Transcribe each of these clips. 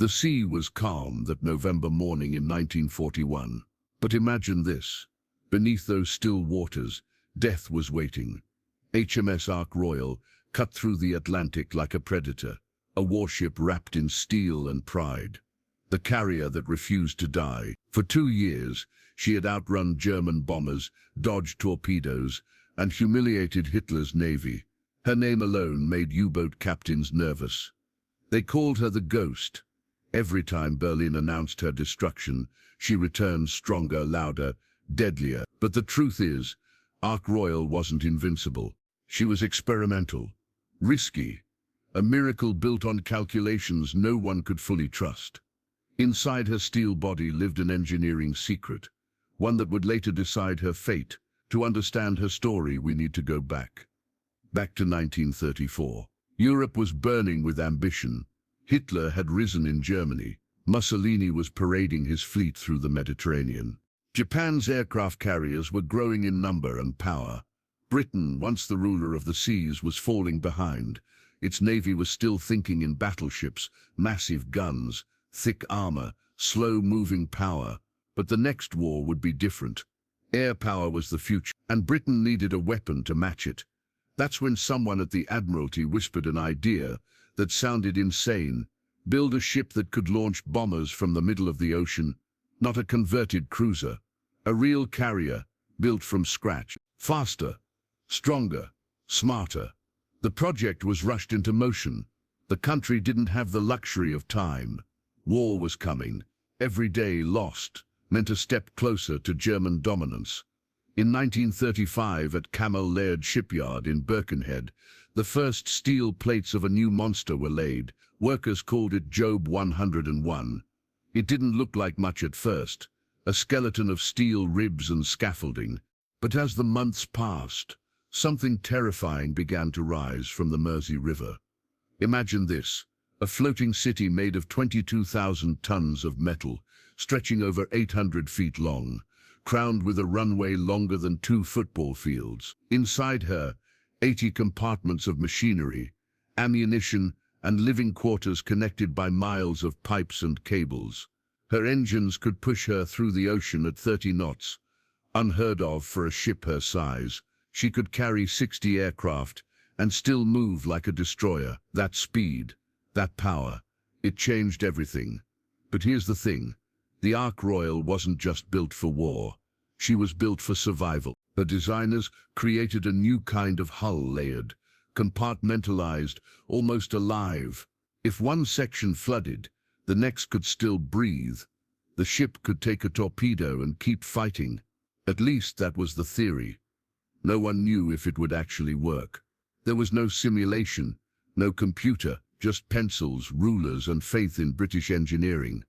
The sea was calm that November morning in 1941. But imagine this. Beneath those still waters, death was waiting. HMS Ark Royal cut through the Atlantic like a predator, a warship wrapped in steel and pride. The carrier that refused to die. For 2 years, she had outrun German bombers, dodged torpedoes, and humiliated Hitler's navy. Her name alone made U-boat captains nervous. They called her the Ghost. Every time Berlin announced her destruction, she returned stronger, louder, deadlier. But the truth is, Ark Royal wasn't invincible. She was experimental, risky, a miracle built on calculations no one could fully trust. Inside her steel body lived an engineering secret, one that would later decide her fate. To understand her story, we need to go back. Back to 1934. Europe was burning with ambition. Hitler had risen in Germany. Mussolini was parading his fleet through the Mediterranean. Japan's aircraft carriers were growing in number and power. Britain, once the ruler of the seas, was falling behind. Its navy was still thinking in battleships, massive guns, thick armor, slow-moving power. But the next war would be different. Air power was the future, and Britain needed a weapon to match it. That's when someone at the Admiralty whispered an idea that sounded insane. Build a ship that could launch bombers from the middle of the ocean, not a converted cruiser. A real carrier, built from scratch. Faster, stronger, smarter. The project was rushed into motion. The country didn't have the luxury of time. War was coming. Every day lost meant a step closer to German dominance. In 1935, at Camel Laird shipyard in Birkenhead, the first steel plates of a new monster were laid. Workers called it Job 101. It didn't look like much at first, a skeleton of steel ribs and scaffolding. But as the months passed, something terrifying began to rise from the Mersey River. Imagine this, a floating city made of 22,000 tons of metal, stretching over 800 feet long, crowned with a runway longer than 2 football fields. Inside her, 80 compartments of machinery, ammunition, and living quarters connected by miles of pipes and cables. Her engines could push her through the ocean at 30 knots, unheard of for a ship her size. She could carry 60 aircraft and still move like a destroyer. That speed, that power, it changed everything. But here's the thing. The Ark Royal wasn't just built for war. She was built for survival. Her designers created a new kind of hull, layered, compartmentalized, almost alive. If one section flooded, the next could still breathe. The ship could take a torpedo and keep fighting. At least that was the theory. No one knew if it would actually work. There was no simulation, no computer, just pencils, rulers, and faith in British engineering.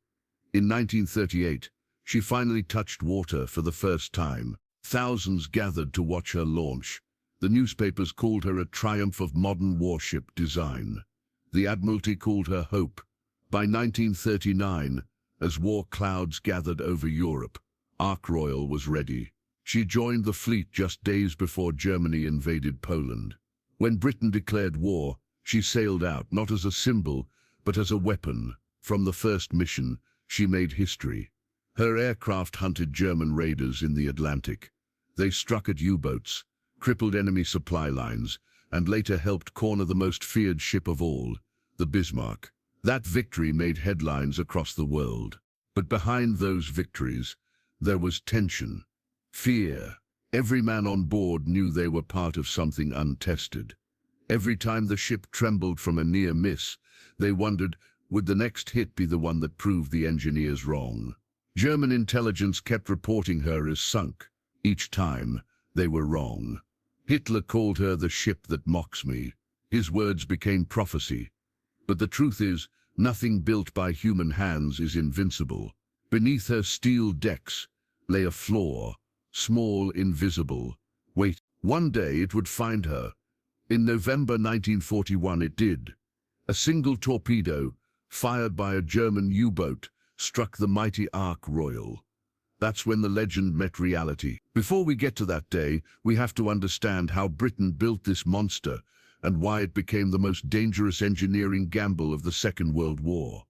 In 1938, she finally touched water for the first time. Thousands gathered to watch her launch. The newspapers called her a triumph of modern warship design. The Admiralty called her hope. By 1939, as war clouds gathered over Europe, Ark Royal was ready. She joined the fleet just days before Germany invaded Poland. When Britain declared war, she sailed out not as a symbol, but as a weapon. From the first mission, she made history. Her aircraft hunted German raiders in the Atlantic. They struck at U-boats, crippled enemy supply lines, and later helped corner the most feared ship of all, the Bismarck. That victory made headlines across the world. But behind those victories, there was tension, fear. Every man on board knew they were part of something untested. Every time the ship trembled from a near miss, they wondered, would the next hit be the one that proved the engineers wrong? German intelligence kept reporting her as sunk. Each time, they were wrong. Hitler called her the ship that mocks me. His words became prophecy. But the truth is, nothing built by human hands is invincible. Beneath her steel decks lay a flaw, small, invisible. Wait, one day it would find her. In November 1941 it did. A single torpedo, fired by a German U-boat, struck the mighty Ark Royal. That's when the legend met reality. Before we get to that day, we have to understand how Britain built this monster and why it became the most dangerous engineering gamble of the Second World War.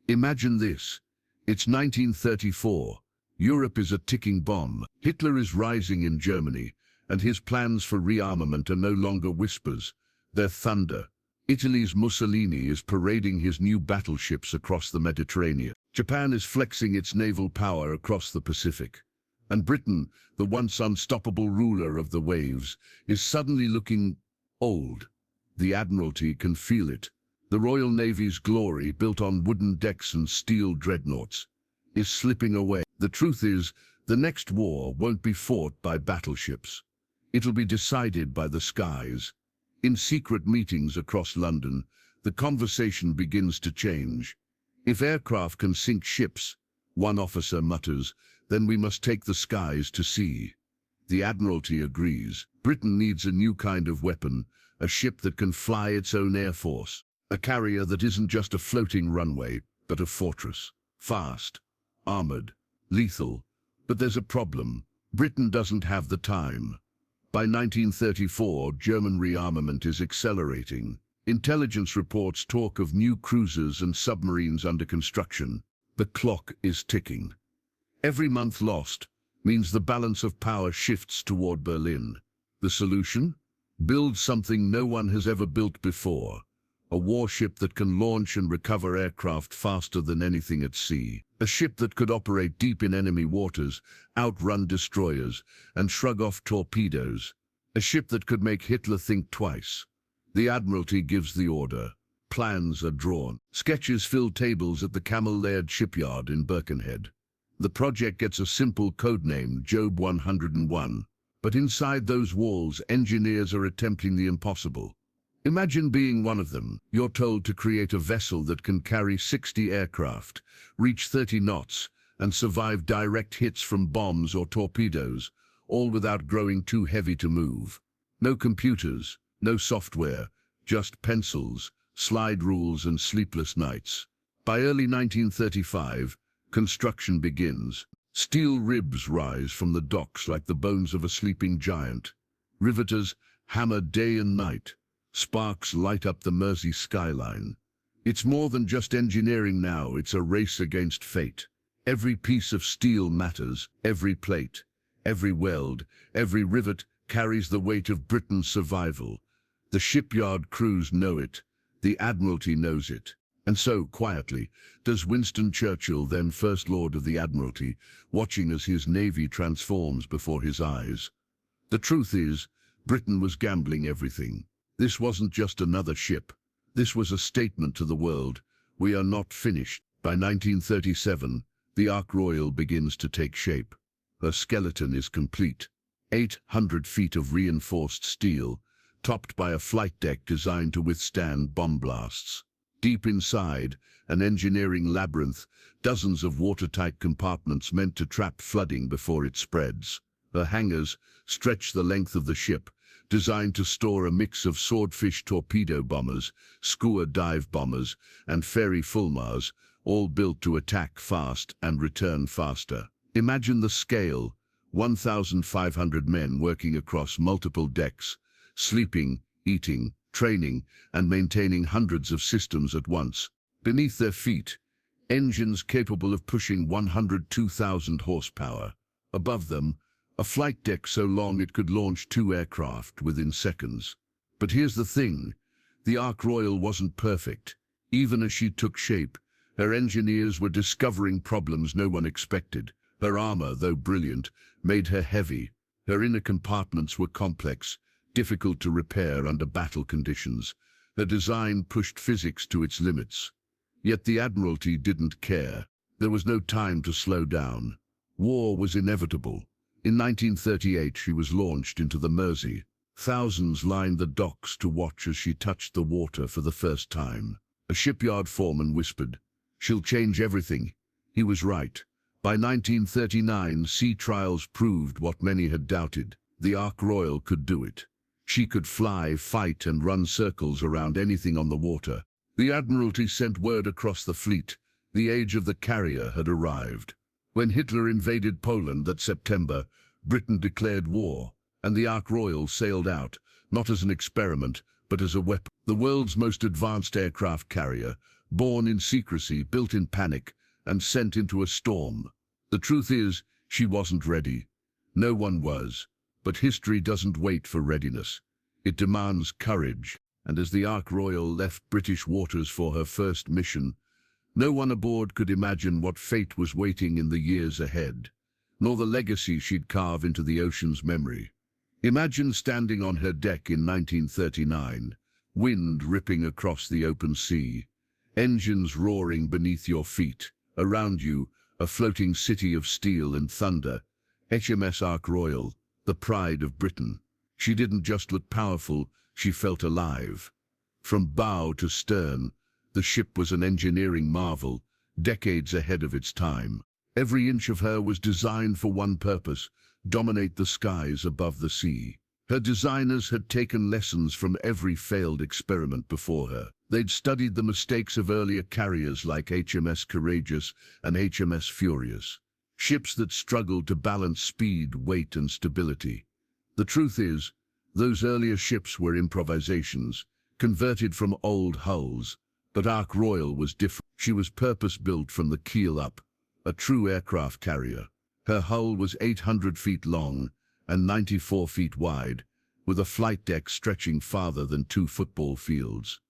Imagine this. It's 1934. Europe is a ticking bomb. Hitler is rising in Germany, and his plans for rearmament are no longer whispers. They're thunder. Italy's Mussolini is parading his new battleships across the Mediterranean. Japan is flexing its naval power across the Pacific. And Britain, the once unstoppable ruler of the waves, is suddenly looking old. The Admiralty can feel it. The Royal Navy's glory, built on wooden decks and steel dreadnoughts, is slipping away. The truth is, the next war won't be fought by battleships. It'll be decided by the skies. In secret meetings across London, the conversation begins to change. If aircraft can sink ships, one officer mutters, then we must take the skies to sea. The Admiralty agrees. Britain needs a new kind of weapon, a ship that can fly its own air force. A carrier that isn't just a floating runway, but a fortress. Fast, armored, lethal. But there's a problem. Britain doesn't have the time. By 1934, German rearmament is accelerating. Intelligence reports talk of new cruisers and submarines under construction. The clock is ticking. Every month lost means the balance of power shifts toward Berlin. The solution? Build something no one has ever built before. A warship that can launch and recover aircraft faster than anything at sea. A ship that could operate deep in enemy waters, outrun destroyers, and shrug off torpedoes. A ship that could make Hitler think twice. The Admiralty gives the order. Plans are drawn. Sketches fill tables at the camel-layered shipyard in Birkenhead. The project gets a simple code name, Job 101. But inside those walls, engineers are attempting the impossible. Imagine being one of them. You're told to create a vessel that can carry 60 aircraft, reach 30 knots, and survive direct hits from bombs or torpedoes, all without growing too heavy to move. No computers, no software, just pencils, slide rules, and sleepless nights. By early 1935, construction begins. Steel ribs rise from the docks like the bones of a sleeping giant. Riveters hammer day and night. Sparks light up the Mersey skyline. It's more than just engineering now, it's a race against fate. Every piece of steel matters, every plate, every weld, every rivet carries the weight of Britain's survival. The shipyard crews know it, the Admiralty knows it. And so, quietly, does Winston Churchill, then First Lord of the Admiralty, watching as his navy transforms before his eyes. The truth is, Britain was gambling everything. This wasn't just another ship. This was a statement to the world. We are not finished. By 1937, the Ark Royal begins to take shape. Her skeleton is complete. 800 feet of reinforced steel, topped by a flight deck designed to withstand bomb blasts. Deep inside, an engineering labyrinth, dozens of watertight compartments meant to trap flooding before it spreads. Her hangars stretch the length of the ship, designed to store a mix of swordfish torpedo bombers, skua dive bombers, and ferry fulmars, all built to attack fast and return faster. Imagine the scale: 1,500 men working across multiple decks, sleeping, eating, training, and maintaining hundreds of systems at once. Beneath their feet, engines capable of pushing 102,000 horsepower. Above them, a flight deck so long it could launch 2 aircraft within seconds. But here's the thing, the Ark Royal wasn't perfect. Even as she took shape, her engineers were discovering problems no one expected. Her armor, though brilliant, made her heavy. Her inner compartments were complex, difficult to repair under battle conditions. Her design pushed physics to its limits. Yet the Admiralty didn't care. There was no time to slow down. War was inevitable. In 1938, she was launched into the Mersey. Thousands lined the docks to watch as she touched the water for the first time. A shipyard foreman whispered, "She'll change everything." He was right. By 1939, sea trials proved what many had doubted. The Ark Royal could do it. She could fly, fight, and run circles around anything on the water. The Admiralty sent word across the fleet. The age of the carrier had arrived. When Hitler invaded Poland that September, Britain declared war, and the Ark Royal sailed out, not as an experiment, but as a weapon. The world's most advanced aircraft carrier, born in secrecy, built in panic, and sent into a storm. The truth is, she wasn't ready. No one was. But history doesn't wait for readiness. It demands courage. And as the Ark Royal left British waters for her first mission, no one aboard could imagine what fate was waiting in the years ahead, nor the legacy she'd carve into the ocean's memory. Imagine standing on her deck in 1939, wind ripping across the open sea, engines roaring beneath your feet, around you, a floating city of steel and thunder, HMS Ark Royal, the pride of Britain. She didn't just look powerful, she felt alive. From bow to stern, the ship was an engineering marvel, decades ahead of its time. Every inch of her was designed for one purpose: dominate the skies above the sea. Her designers had taken lessons from every failed experiment before her. They'd studied the mistakes of earlier carriers like HMS Courageous and HMS Furious, ships that struggled to balance speed, weight, and stability. The truth is, those earlier ships were improvisations, converted from old hulls, but Ark Royal was different. She was purpose-built from the keel up, a true aircraft carrier. Her hull was 800 feet long and 94 feet wide, with a flight deck stretching farther than 2 football fields.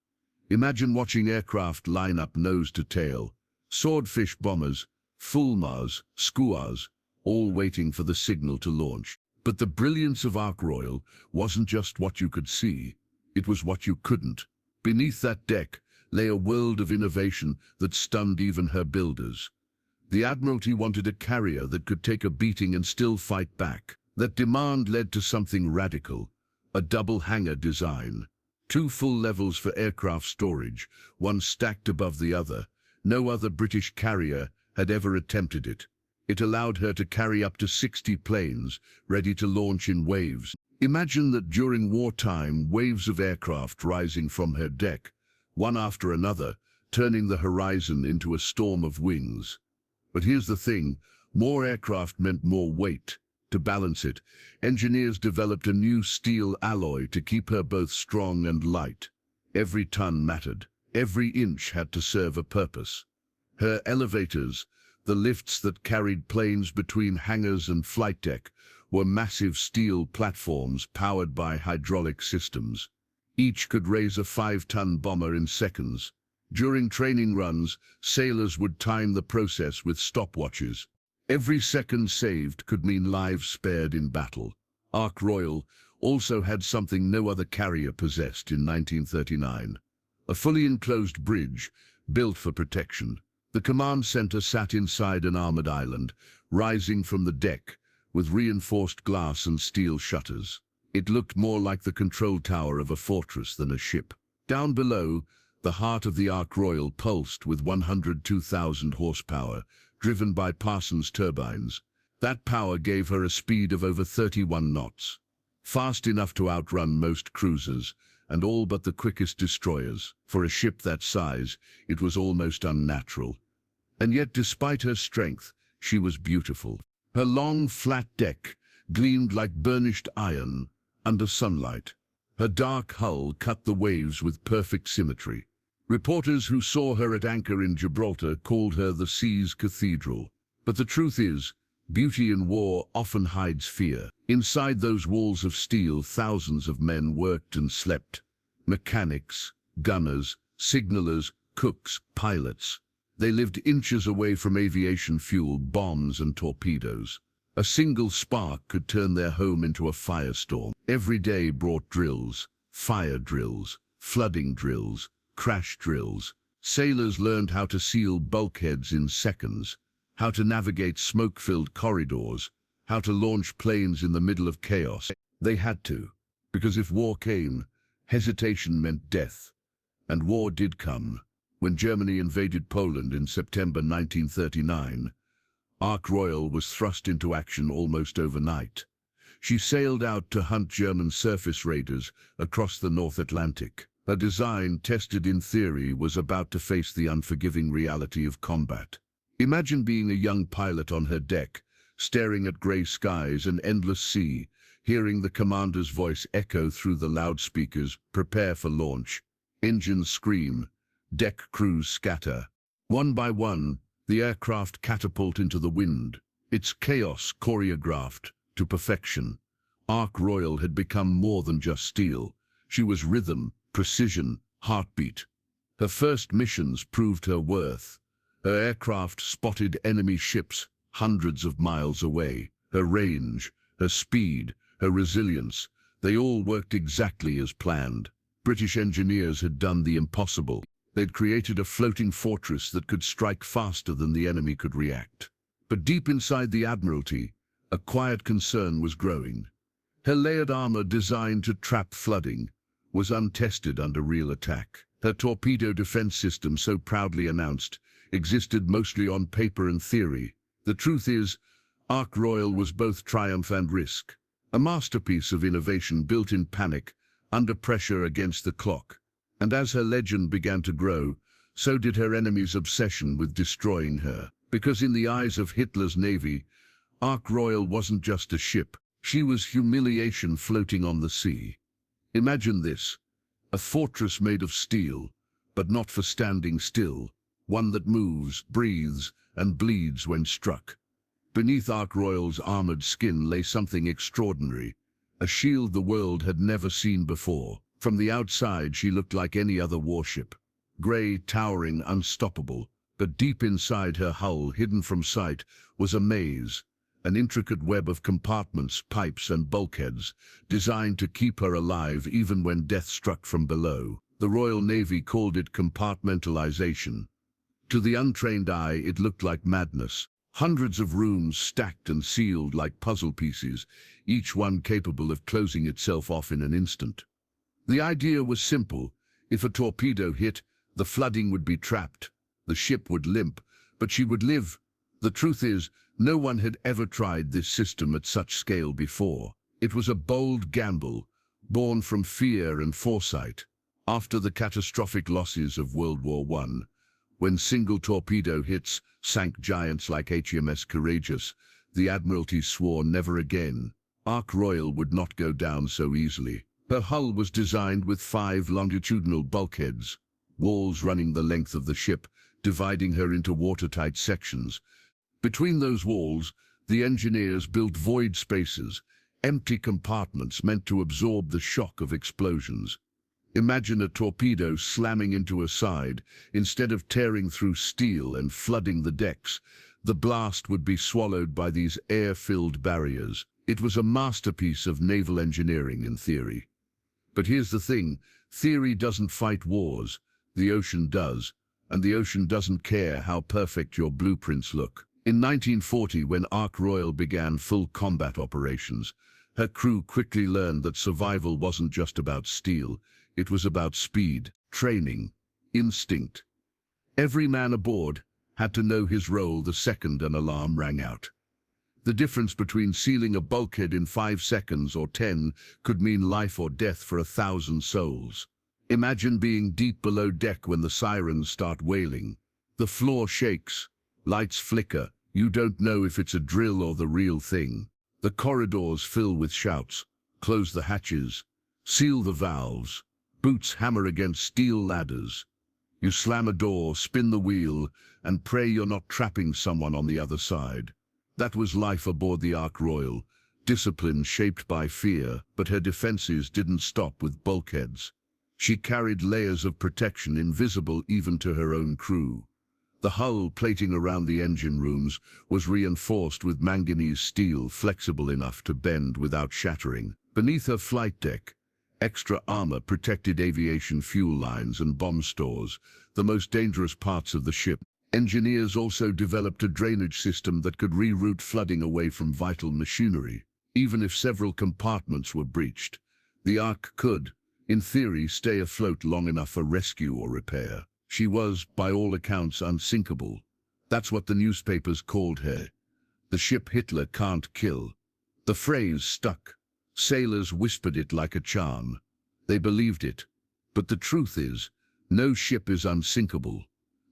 Imagine watching aircraft line up nose to tail, swordfish bombers, fulmars, skuas, all waiting for the signal to launch. But the brilliance of Ark Royal wasn't just what you could see, it was what you couldn't. Beneath that deck lay a world of innovation that stunned even her builders. The Admiralty wanted a carrier that could take a beating and still fight back. That demand led to something radical, a double hangar design. 2 full levels for aircraft storage, one stacked above the other. No other British carrier had ever attempted it. It allowed her to carry up to 60 planes, ready to launch in waves. Imagine that during wartime, waves of aircraft rising from her deck, one after another, turning the horizon into a storm of wings. But here's the thing, more aircraft meant more weight. To balance it, engineers developed a new steel alloy to keep her both strong and light. Every ton mattered. Every inch had to serve a purpose. Her elevators, the lifts that carried planes between hangars and flight deck, were massive steel platforms powered by hydraulic systems. Each could raise a 5-ton bomber in seconds. During training runs, sailors would time the process with stopwatches. Every second saved could mean lives spared in battle. Ark Royal also had something no other carrier possessed in 1939. A fully enclosed bridge, built for protection. The command center sat inside an armored island, rising from the deck, with reinforced glass and steel shutters. It looked more like the control tower of a fortress than a ship. Down below, the heart of the Ark Royal pulsed with 102,000 horsepower, driven by Parsons turbines. That power gave her a speed of over 31 knots, fast enough to outrun most cruisers, and all but the quickest destroyers. For a ship that size, it was almost unnatural. And yet, despite her strength, she was beautiful. Her long, flat deck gleamed like burnished iron under sunlight. Her dark hull cut the waves with perfect symmetry. Reporters who saw her at anchor in Gibraltar called her the sea's cathedral. But the truth is, beauty in war often hides fear. Inside those walls of steel, thousands of men worked and slept. Mechanics, gunners, signalers, cooks, pilots. They lived inches away from aviation fuel, bombs and torpedoes. A single spark could turn their home into a firestorm. Every day brought drills, fire drills, flooding drills, crash drills. Sailors learned how to seal bulkheads in seconds, how to navigate smoke-filled corridors, how to launch planes in the middle of chaos. They had to, because if war came, hesitation meant death. And war did come. When Germany invaded Poland in September 1939, Ark Royal was thrust into action almost overnight. She sailed out to hunt German surface raiders across the North Atlantic. Her design, tested in theory, was about to face the unforgiving reality of combat. Imagine being a young pilot on her deck, staring at grey skies and endless sea, hearing the commander's voice echo through the loudspeakers, "Prepare for launch." Engines scream, deck crews scatter. One by one, the aircraft catapult into the wind, its chaos choreographed to perfection. Ark Royal had become more than just steel. She was rhythm, precision, heartbeat. Her first missions proved her worth. Her aircraft spotted enemy ships hundreds of miles away. Her range, her speed, her resilience, they all worked exactly as planned. British engineers had done the impossible. They'd created a floating fortress that could strike faster than the enemy could react. But deep inside the Admiralty, a quiet concern was growing. Her layered armor, designed to trap flooding, was untested under real attack. Her torpedo defense system, so proudly announced, existed mostly on paper and theory. The truth is, Ark Royal was both triumph and risk. A masterpiece of innovation built in panic, under pressure against the clock. And as her legend began to grow, so did her enemy's obsession with destroying her. Because in the eyes of Hitler's navy, Ark Royal wasn't just a ship. She was humiliation floating on the sea. Imagine this, a fortress made of steel, but not for standing still, one that moves, breathes, and bleeds when struck. Beneath Ark Royal's armored skin lay something extraordinary, a shield the world had never seen before. From the outside, she looked like any other warship, grey, towering, unstoppable. But deep inside her hull, hidden from sight, was a maze, an intricate web of compartments, pipes, and bulkheads, designed to keep her alive even when death struck from below. The Royal Navy called it compartmentalization. To the untrained eye, it looked like madness. Hundreds of rooms stacked and sealed like puzzle pieces, each one capable of closing itself off in an instant. The idea was simple. If a torpedo hit, the flooding would be trapped. The ship would limp, but she would live. The truth is, no one had ever tried this system at such scale before. It was a bold gamble, born from fear and foresight. After the catastrophic losses of World War I, when single torpedo hits sank giants like HMS Courageous, the Admiralty swore never again. Ark Royal would not go down so easily. Her hull was designed with 5 longitudinal bulkheads, walls running the length of the ship, dividing her into watertight sections. Between those walls, the engineers built void spaces, empty compartments meant to absorb the shock of explosions. Imagine a torpedo slamming into a side. Instead of tearing through steel and flooding the decks, the blast would be swallowed by these air-filled barriers. It was a masterpiece of naval engineering in theory. But here's the thing, theory doesn't fight wars, the ocean does, and the ocean doesn't care how perfect your blueprints look. In 1940, when Ark Royal began full combat operations, her crew quickly learned that survival wasn't just about steel, it was about speed, training, instinct. Every man aboard had to know his role the second an alarm rang out. The difference between sealing a bulkhead in 5 seconds or 10 could mean life or death for 1,000 souls. Imagine being deep below deck when the sirens start wailing. The floor shakes, lights flicker, you don't know if it's a drill or the real thing. The corridors fill with shouts, close the hatches, seal the valves, boots hammer against steel ladders. You slam a door, spin the wheel, and pray you're not trapping someone on the other side. That was life aboard the Ark Royal, discipline shaped by fear, but her defenses didn't stop with bulkheads. She carried layers of protection invisible even to her own crew. The hull plating around the engine rooms was reinforced with manganese steel flexible enough to bend without shattering. Beneath her flight deck, extra armor protected aviation fuel lines and bomb stores, the most dangerous parts of the ship. Engineers also developed a drainage system that could reroute flooding away from vital machinery. Even if several compartments were breached, the Ark could, in theory, stay afloat long enough for rescue or repair. She was, by all accounts, unsinkable. That's what the newspapers called her. The ship Hitler can't kill. The phrase stuck. Sailors whispered it like a charm. They believed it. But the truth is, no ship is unsinkable.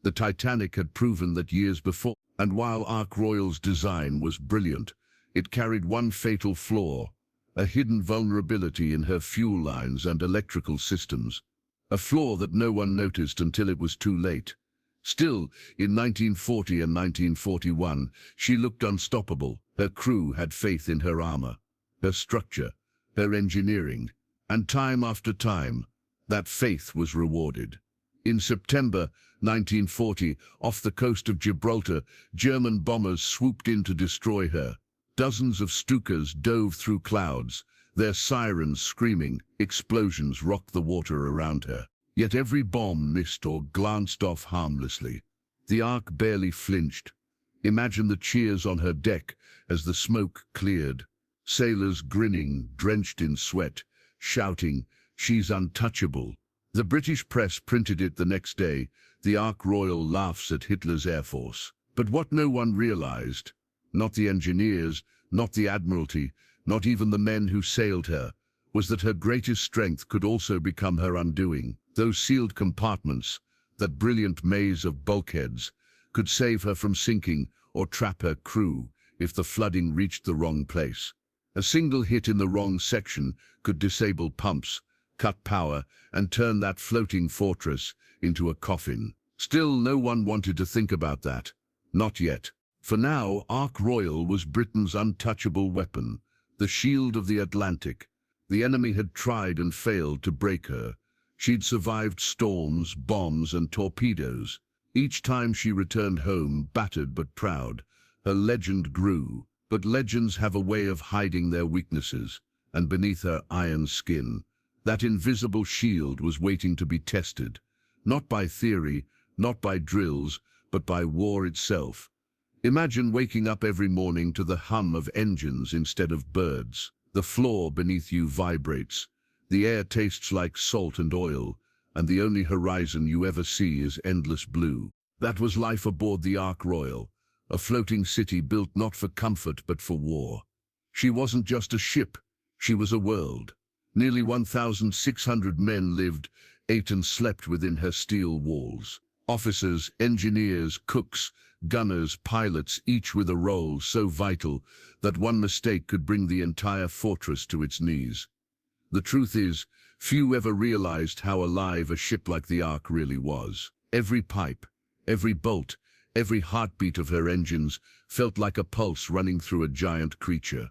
The Titanic had proven that years before, and while Ark Royal's design was brilliant, it carried one fatal flaw, a hidden vulnerability in her fuel lines and electrical systems. a flaw that no one noticed until it was too late. Still, in 1940 and 1941, she looked unstoppable. Her crew had faith in her armor, her structure, her engineering, and time after time, that faith was rewarded. In September 1940, off the coast of Gibraltar, German bombers swooped in to destroy her. Dozens of Stukas dove through clouds, their sirens screaming. Explosions rocked the water around her. Yet every bomb missed or glanced off harmlessly. The Ark barely flinched. Imagine the cheers on her deck as the smoke cleared. Sailors grinning, drenched in sweat, shouting, "She's untouchable." The British press printed it the next day. The Ark Royal laughs at Hitler's Air Force. But what no one realized, not the engineers, not the Admiralty, not even the men who sailed her, was that her greatest strength could also become her undoing. Those sealed compartments, that brilliant maze of bulkheads, could save her from sinking or trap her crew if the flooding reached the wrong place. A single hit in the wrong section could disable pumps, cut power, and turn that floating fortress into a coffin. Still, no one wanted to think about that. Not yet. For now, Ark Royal was Britain's untouchable weapon, the shield of the Atlantic. The enemy had tried and failed to break her. She'd survived storms, bombs, and torpedoes. Each time she returned home, battered but proud, her legend grew. But legends have a way of hiding their weaknesses, and beneath her iron skin, that invisible shield was waiting to be tested, not by theory, not by drills, but by war itself. Imagine waking up every morning to the hum of engines instead of birds. The floor beneath you vibrates, the air tastes like salt and oil, and the only horizon you ever see is endless blue. That was life aboard the Ark Royal, a floating city built not for comfort but for war. She wasn't just a ship, she was a world. Nearly 1,600 men lived, ate and slept within her steel walls. Officers, engineers, cooks, gunners, pilots, each with a role so vital that one mistake could bring the entire fortress to its knees. The truth is, few ever realized how alive a ship like the Ark really was. Every pipe, every bolt, every heartbeat of her engines felt like a pulse running through a giant creature.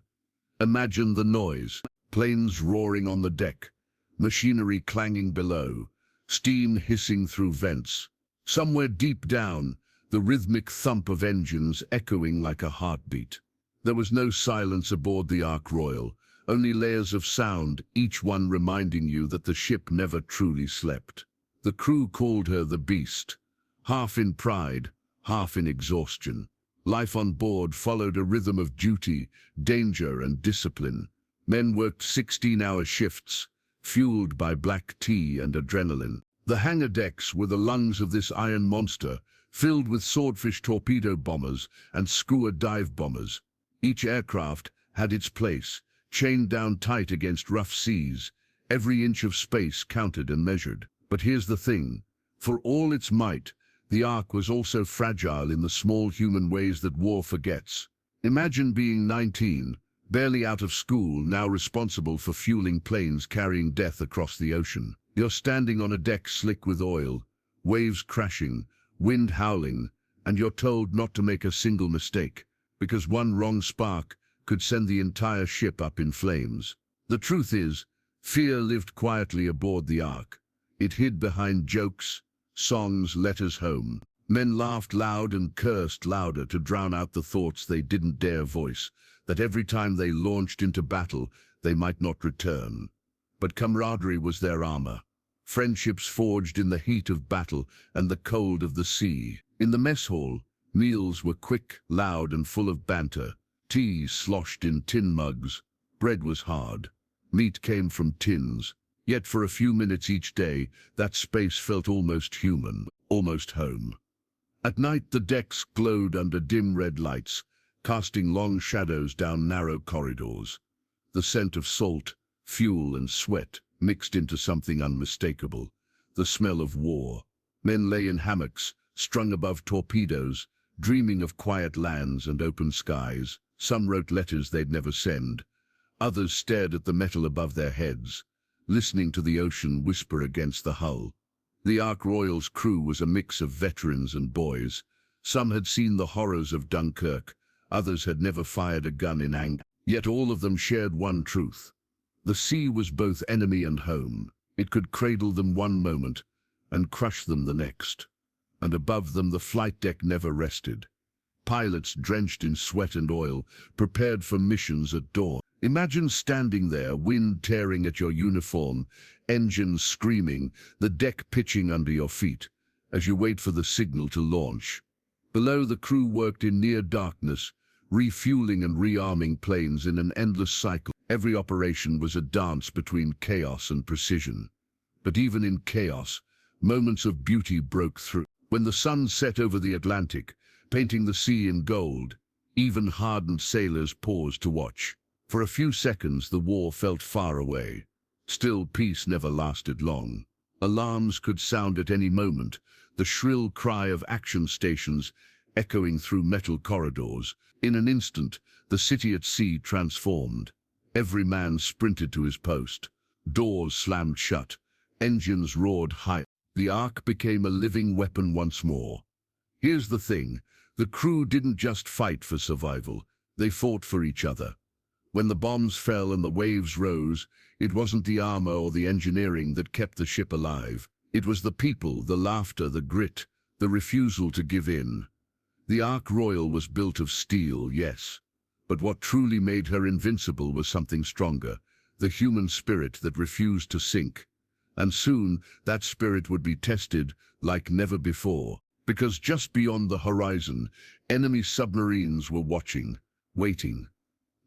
Imagine the noise, planes roaring on the deck, machinery clanging below, steam hissing through vents. Somewhere deep down, the rhythmic thump of engines echoing like a heartbeat. There was no silence aboard the Ark Royal, only layers of sound, each one reminding you that the ship never truly slept. The crew called her the Beast, half in pride, half in exhaustion. Life on board followed a rhythm of duty, danger, and discipline. Men worked 16-hour shifts, fueled by black tea and adrenaline. The hangar decks were the lungs of this iron monster, filled with swordfish torpedo bombers and skua dive bombers. Each aircraft had its place, chained down tight against rough seas. Every inch of space counted and measured. But here's the thing. For all its might, the Ark was also fragile in the small human ways that war forgets. Imagine being 19, barely out of school, now responsible for fueling planes carrying death across the ocean. You're standing on a deck slick with oil, waves crashing, wind howling, and you're told not to make a single mistake, because one wrong spark could send the entire ship up in flames. The truth is, fear lived quietly aboard the Ark. It hid behind jokes, songs, letters home. Men laughed loud and cursed louder to drown out the thoughts they didn't dare voice, that every time they launched into battle, they might not return. But camaraderie was their armor. Friendships forged in the heat of battle and the cold of the sea. In the mess hall, meals were quick, loud, and full of banter. Tea sloshed in tin mugs. Bread was hard. Meat came from tins. Yet for a few minutes each day, that space felt almost human, almost home. At night, the decks glowed under dim red lights, casting long shadows down narrow corridors. The scent of salt, fuel, and sweat mixed into something unmistakable, the smell of war. Men lay in hammocks, strung above torpedoes, dreaming of quiet lands and open skies. Some wrote letters they'd never send. Others stared at the metal above their heads. listening to the ocean whisper against the hull. The Ark Royal's crew was a mix of veterans and boys. Some had seen the horrors of Dunkirk, others had never fired a gun in anger. Yet all of them shared one truth. The sea was both enemy and home. It could cradle them one moment and crush them the next. And above them the flight deck never rested. Pilots drenched in sweat and oil, prepared for missions at dawn. Imagine standing there, wind tearing at your uniform, engines screaming, the deck pitching under your feet, as you wait for the signal to launch. Below, the crew worked in near darkness, refueling and rearming planes in an endless cycle. Every operation was a dance between chaos and precision. But even in chaos, moments of beauty broke through. When the sun set over the Atlantic, painting the sea in gold, even hardened sailors paused to watch. For a few seconds the war felt far away. Still, peace never lasted long. Alarms could sound at any moment, the shrill cry of action stations echoing through metal corridors. In an instant, the city at sea transformed. Every man sprinted to his post. Doors slammed shut. Engines roared high. The Ark became a living weapon once more. Here's the thing. The crew didn't just fight for survival. They fought for each other. When the bombs fell and the waves rose, it wasn't the armor or the engineering that kept the ship alive. It was the people, the laughter, the grit, the refusal to give in. The Ark Royal was built of steel, yes. But what truly made her invincible was something stronger, the human spirit that refused to sink. And soon, that spirit would be tested like never before. Because just beyond the horizon, enemy submarines were watching, waiting.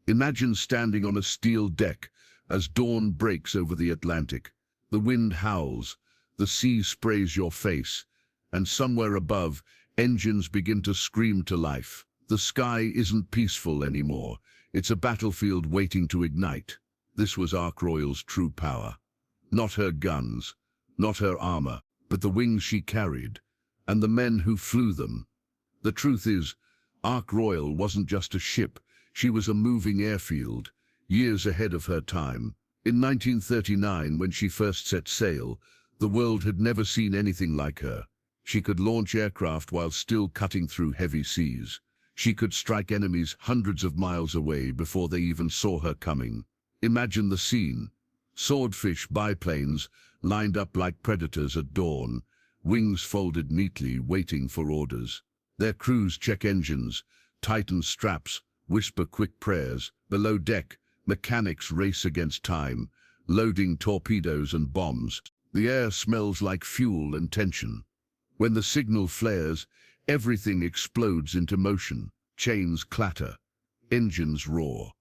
Imagine standing on a steel deck as dawn breaks over the Atlantic. The wind howls, the sea sprays your face, and somewhere above, engines begin to scream to life. The sky isn't peaceful anymore. It's a battlefield waiting to ignite. This was Ark Royal's true power. Not her guns, not her armor, but the wings she carried, and the men who flew them. The truth is, Ark Royal wasn't just a ship, she was a moving airfield, years ahead of her time. In 1939, when she first set sail, the world had never seen anything like her. She could launch aircraft while still cutting through heavy seas. She could strike enemies hundreds of miles away before they even saw her coming. Imagine the scene. Swordfish biplanes lined up like predators at dawn, wings folded neatly, waiting for orders. Their crews check engines, tighten straps, whisper quick prayers. Below deck, mechanics race against time, loading torpedoes and bombs. The air smells like fuel and tension. When the signal flares, everything explodes into motion. Chains clatter, engines roar.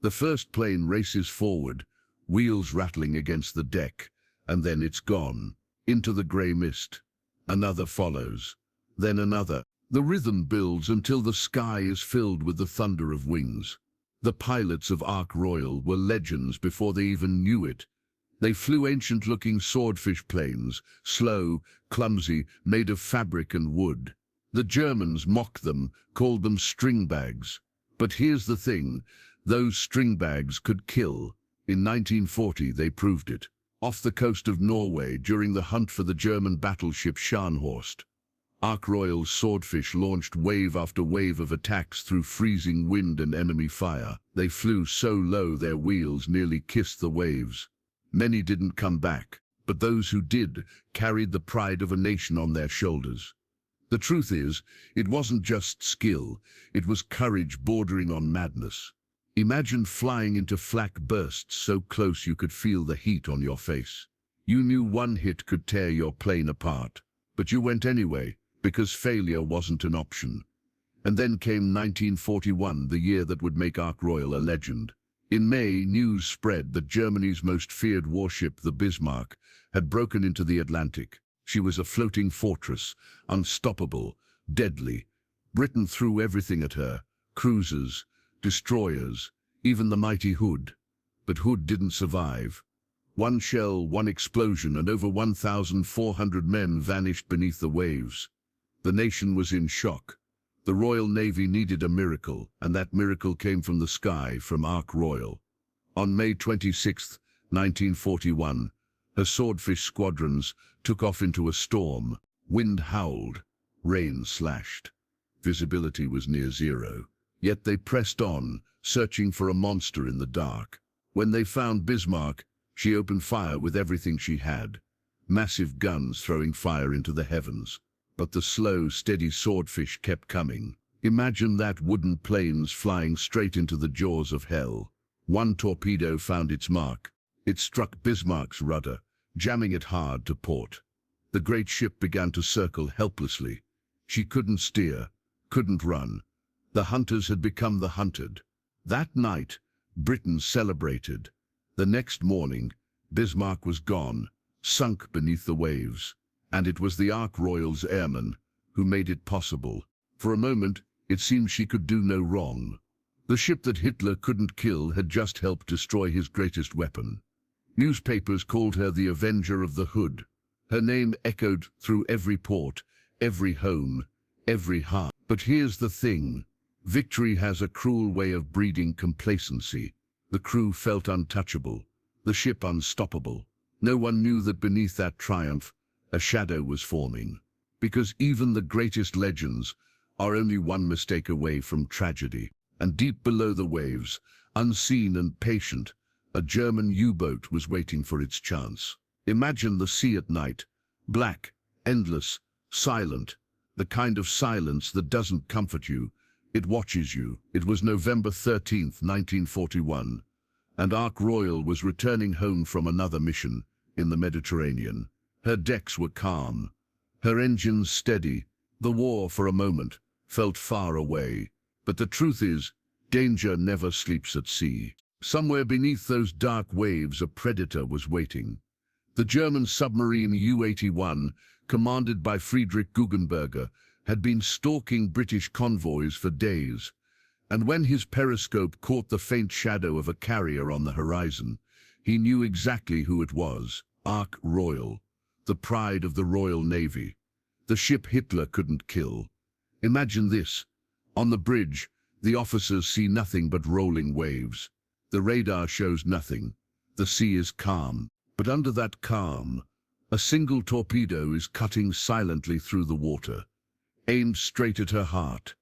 The first plane races forward, wheels rattling against the deck, and then it's gone, into the grey mist. Another follows, then another. The rhythm builds until the sky is filled with the thunder of wings. The pilots of Ark Royal were legends before they even knew it. They flew ancient-looking swordfish planes, slow, clumsy, made of fabric and wood. The Germans mocked them, called them string bags. But here's the thing, those string bags could kill. In 1940 they proved it. Off the coast of Norway during the hunt for the German battleship Scharnhorst. Ark Royal's swordfish launched wave after wave of attacks through freezing wind and enemy fire. They flew so low their wheels nearly kissed the waves. Many didn't come back, but those who did carried the pride of a nation on their shoulders. The truth is, it wasn't just skill, it was courage bordering on madness. Imagine flying into flak bursts so close you could feel the heat on your face. You knew one hit could tear your plane apart, but you went anyway, because failure wasn't an option. And then came 1941, the year that would make Ark Royal a legend. In May, news spread that Germany's most feared warship, the Bismarck, had broken into the Atlantic. She was a floating fortress, unstoppable, deadly. Britain threw everything at her, cruisers, destroyers, even the mighty Hood. But Hood didn't survive. One shell, one explosion, and over 1,400 men vanished beneath the waves. The nation was in shock. The Royal Navy needed a miracle, and that miracle came from the sky, from Ark Royal. On May 26, 1941, her swordfish squadrons took off into a storm. Wind howled, rain slashed. Visibility was near zero. Yet they pressed on, searching for a monster in the dark. When they found Bismarck, she opened fire with everything she had. Massive guns throwing fire into the heavens. But the slow, steady swordfish kept coming. Imagine that, wooden planes flying straight into the jaws of hell. One torpedo found its mark. It struck Bismarck's rudder, jamming it hard to port. The great ship began to circle helplessly. She couldn't steer, couldn't run. The hunters had become the hunted. That night, Britain celebrated. The next morning, Bismarck was gone, sunk beneath the waves. And it was the Ark Royal's airmen who made it possible. For a moment, it seemed she could do no wrong. The ship that Hitler couldn't kill had just helped destroy his greatest weapon. Newspapers called her the Avenger of the Hood. Her name echoed through every port, every home, every heart. But here's the thing. Victory has a cruel way of breeding complacency. The crew felt untouchable, the ship unstoppable. No one knew that beneath that triumph, a shadow was forming. Because even the greatest legends are only one mistake away from tragedy. And deep below the waves, unseen and patient, a German U-boat was waiting for its chance. Imagine the sea at night, black, endless, silent, the kind of silence that doesn't comfort you, it watches you. It was November 13th, 1941, and Ark Royal was returning home from another mission in the Mediterranean. Her decks were calm, her engines steady. The war, for a moment, felt far away. But the truth is, danger never sleeps at sea. Somewhere beneath those dark waves, a predator was waiting. The German submarine U-81, commanded by Friedrich Guggenberger, had been stalking British convoys for days. And when his periscope caught the faint shadow of a carrier on the horizon, he knew exactly who it was. Ark Royal, the pride of the Royal Navy. The ship Hitler couldn't kill. Imagine this. On the bridge, the officers see nothing but rolling waves. The radar shows nothing. The sea is calm. But under that calm, a single torpedo is cutting silently through the water, aimed straight at her heart.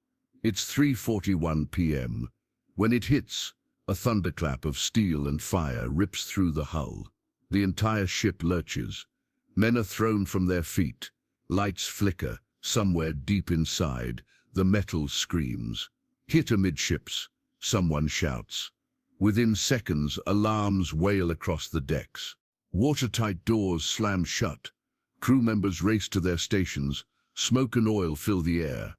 It's 3:41 p.m. When it hits, a thunderclap of steel and fire rips through the hull. The entire ship lurches. Men are thrown from their feet. Lights flicker. Somewhere deep inside, the metal screams. Hit amidships. Someone shouts. Within seconds, alarms wail across the decks. Watertight doors slam shut. Crew members race to their stations. Smoke and oil fill the air.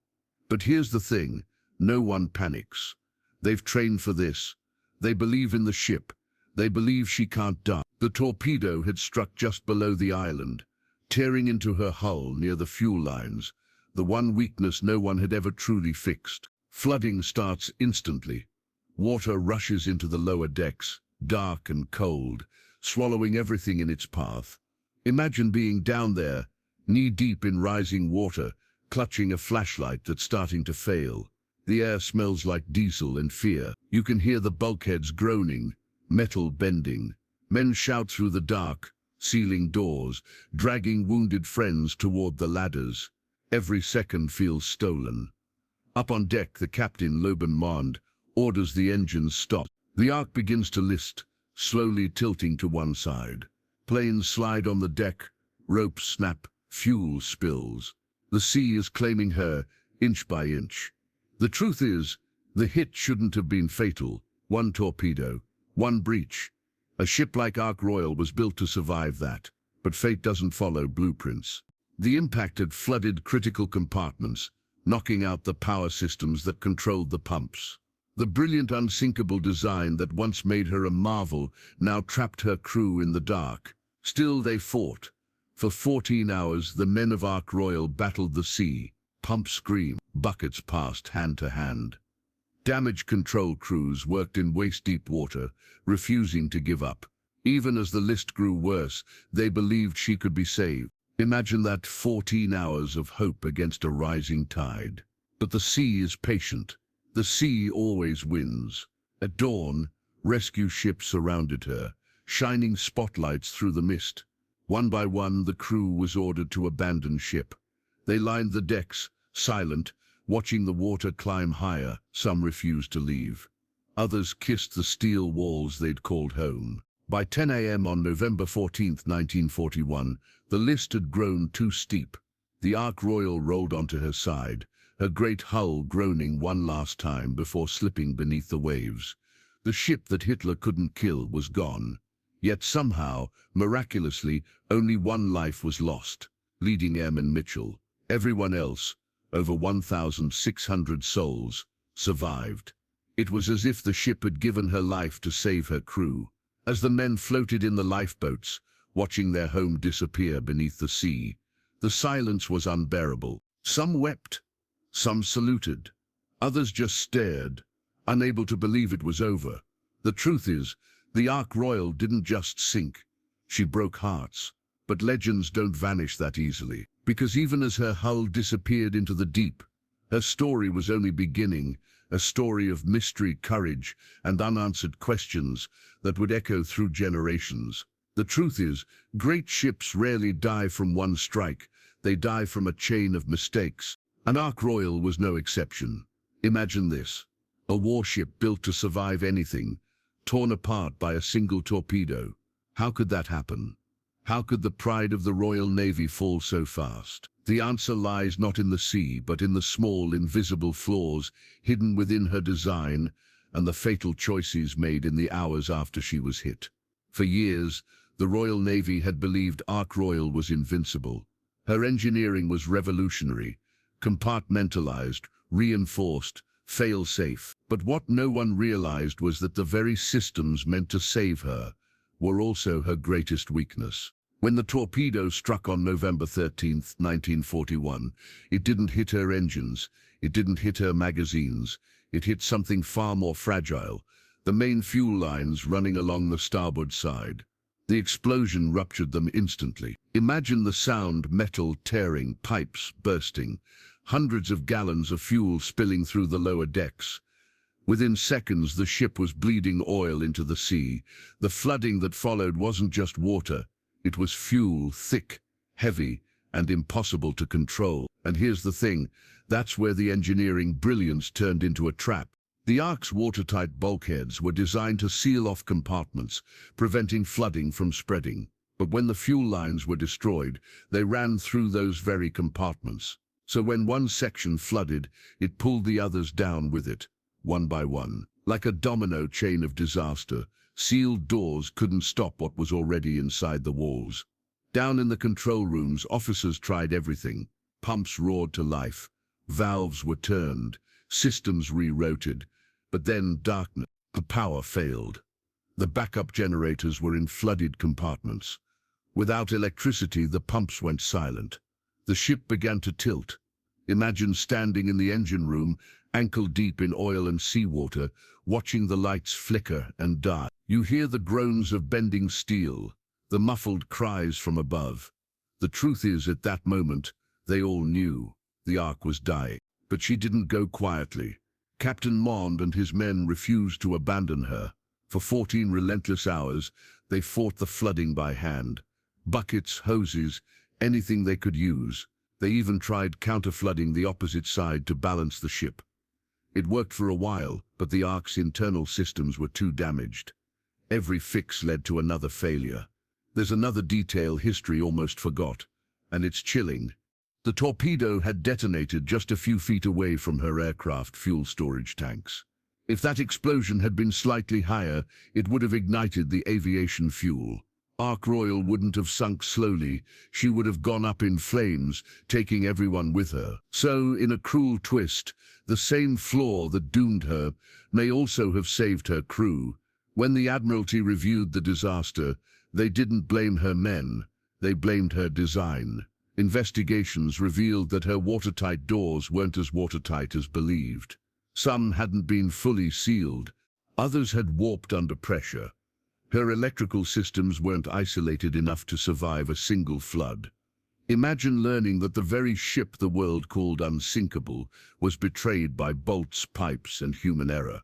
But here's the thing. No one panics. They've trained for this. They believe in the ship. They believe she can't die. The torpedo had struck just below the island, tearing into her hull near the fuel lines, the one weakness no one had ever truly fixed. Flooding starts instantly. Water rushes into the lower decks, dark and cold, swallowing everything in its path. Imagine being down there, knee-deep in rising water, clutching a flashlight that's starting to fail. The air smells like diesel and fear. You can hear the bulkheads groaning, metal bending. Men shout through the dark, sealing doors, dragging wounded friends toward the ladders. Every second feels stolen. Up on deck, the captain, Loben Mond, orders the engines stop. The Ark begins to list, slowly tilting to one side. Planes slide on the deck, ropes snap, fuel spills. The sea is claiming her, inch by inch. The truth is, the hit shouldn't have been fatal. One torpedo, one breach. A ship like Ark Royal was built to survive that, but fate doesn't follow blueprints. The impact had flooded critical compartments, knocking out the power systems that controlled the pumps. The brilliant unsinkable design that once made her a marvel now trapped her crew in the dark. Still they fought. For 14 hours the men of Ark Royal battled the sea. Pumps screamed, buckets passed hand to hand. Damage control crews worked in waist-deep water, refusing to give up. Even as the list grew worse, they believed she could be saved. Imagine that 14 hours of hope against a rising tide. But the sea is patient. The sea always wins. At dawn, rescue ships surrounded her, shining spotlights through the mist. One by one, the crew was ordered to abandon ship. They lined the decks, silent, watching the water climb higher. Some refused to leave. Others kissed the steel walls they'd called home. By 10 a.m. on November 14, 1941, the list had grown too steep. The Ark Royal rolled onto her side, her great hull groaning one last time before slipping beneath the waves. The ship that Hitler couldn't kill was gone. Yet somehow, miraculously, only one life was lost, leading Airman Mitchell. Everyone else, over 1,600 souls, survived. It was as if the ship had given her life to save her crew. As the men floated in the lifeboats, watching their home disappear beneath the sea, the silence was unbearable. Some wept, some saluted, others just stared, unable to believe it was over. The truth is, the Ark Royal didn't just sink. She broke hearts. But legends don't vanish that easily, because even as her hull disappeared into the deep, her story was only beginning, a story of mystery, courage, and unanswered questions that would echo through generations. The truth is, great ships rarely die from one strike. They die from a chain of mistakes. An Ark Royal was no exception. Imagine this: a warship built to survive anything, torn apart by a single torpedo. How could that happen? How could the pride of the Royal Navy fall so fast? The answer lies not in the sea, but in the small, invisible flaws hidden within her design and the fatal choices made in the hours after she was hit. For years, the Royal Navy had believed Ark Royal was invincible. Her engineering was revolutionary, compartmentalized, reinforced, fail-safe. But what no one realized was that the very systems meant to save her were also her greatest weakness. When the torpedo struck on November 13, 1941, it didn't hit her engines, it didn't hit her magazines, it hit something far more fragile, the main fuel lines running along the starboard side. The explosion ruptured them instantly. Imagine the sound: metal tearing, pipes bursting, hundreds of gallons of fuel spilling through the lower decks. Within seconds, the ship was bleeding oil into the sea. The flooding that followed wasn't just water. It was fuel, thick, heavy, and impossible to control. And here's the thing, that's where the engineering brilliance turned into a trap. The Ark's watertight bulkheads were designed to seal off compartments, preventing flooding from spreading. But when the fuel lines were destroyed, they ran through those very compartments. So when one section flooded, it pulled the others down with it, one by one. Like a domino chain of disaster, sealed doors couldn't stop what was already inside the walls. Down in the control rooms, officers tried everything. Pumps roared to life, valves were turned, systems rerouted, but then darkness. The power failed. The backup generators were in flooded compartments. Without electricity, the pumps went silent. The ship began to tilt. Imagine standing in the engine room, ankle-deep in oil and seawater, watching the lights flicker and die. You hear the groans of bending steel, the muffled cries from above. The truth is, at that moment, they all knew the Ark was dying. But she didn't go quietly. Captain Mond and his men refused to abandon her. For 14 relentless hours, they fought the flooding by hand. Buckets, hoses, anything they could use. They even tried counter-flooding the opposite side to balance the ship. It worked for a while, but the Ark's internal systems were too damaged. Every fix led to another failure. There's another detail history almost forgot, and it's chilling. The torpedo had detonated just a few feet away from her aircraft fuel storage tanks. If that explosion had been slightly higher, it would have ignited the aviation fuel. Ark Royal wouldn't have sunk slowly, she would have gone up in flames, taking everyone with her. So, in a cruel twist, the same flaw that doomed her may also have saved her crew. When the Admiralty reviewed the disaster, they didn't blame her men, they blamed her design. Investigations revealed that her watertight doors weren't as watertight as believed. Some hadn't been fully sealed, others had warped under pressure. Her electrical systems weren't isolated enough to survive a single flood. Imagine learning that the very ship the world called unsinkable was betrayed by bolts, pipes, and human error.